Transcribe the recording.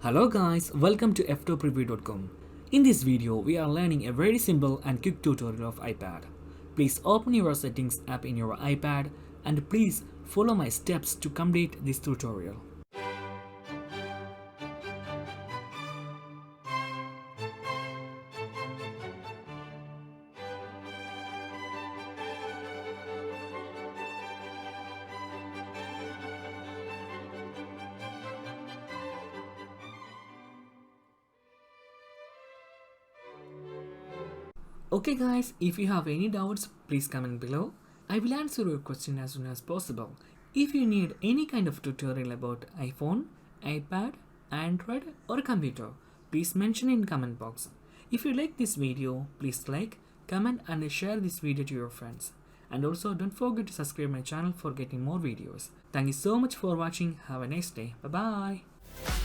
Hello guys, welcome to Ftopreview.com. In this video, we are learning a very simple and quick tutorial of iPad. Please open your settings app in your iPad and please follow my steps to complete this tutorial. Okay guys, if you have any doubts, please comment below. I will answer your question as soon as possible. If you need any kind of tutorial about iPhone, iPad, Android or computer, please mention in comment box. If you like this video, please like, comment and share this video to your friends. And also don't forget to subscribe my channel for getting more videos. Thank you so much for watching. Have a nice day. Bye bye.